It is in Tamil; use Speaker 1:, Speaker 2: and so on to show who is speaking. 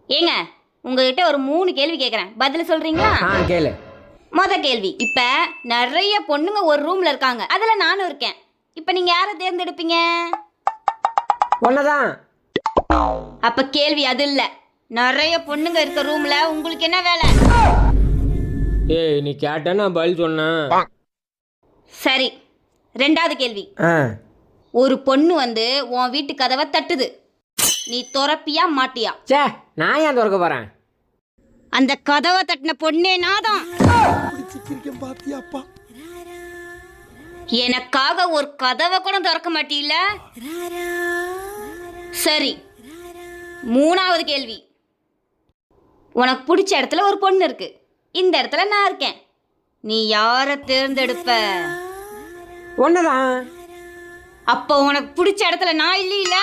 Speaker 1: ஏங்க உங்ககிட்ட ஒரு 3 கேள்வி கேட்குறேன், பதில் சொல்றீங்களா?
Speaker 2: கேளு.
Speaker 1: கேள்வி, இப்ப நிறைய பொண்ணுங்க ஒரு ரூம்ல இருக்காங்க, அதுல நானும் இருக்கேன். இப்ப நீங்க யாரை தேர்ந்தெடுப்பீங்க?
Speaker 2: ஒன்னதான்.
Speaker 1: அப்ப கேள்வி அது இல்ல. நிறைய பொண்ணுங்க இருக்க ரூம்ல உங்களுக்கு என்ன வேலை?
Speaker 2: ஏய், நீ கேட்ட நான் பதில் சொன்னேன்.
Speaker 1: சரி, 2வது கேள்வி. ஒரு பொண்ணு வந்து உன் வீட்டு கதவை தட்டுது, நீ திறப்பியா மாட்டியா?
Speaker 2: சே, நான் ஏன் திறக்க போறேன்?
Speaker 1: அந்த கதவை தட்டின பொண்ணே நாதான். எனக்காக ஒரு கதவை கூட திறக்க மாட்டீல்ல? சரி, 3வது கேள்வி. உனக்கு பிடிச்ச இடத்துல ஒரு பொண்ணு இருக்கு, இந்த இடத்துல நான் இருக்கேன், நீ யாரை தேர்ந்தெடுப்ப?
Speaker 2: ஒன்னதான்.
Speaker 1: அப்போ உனக்கு பிடிச்ச இடத்துல நான் இல்லையில?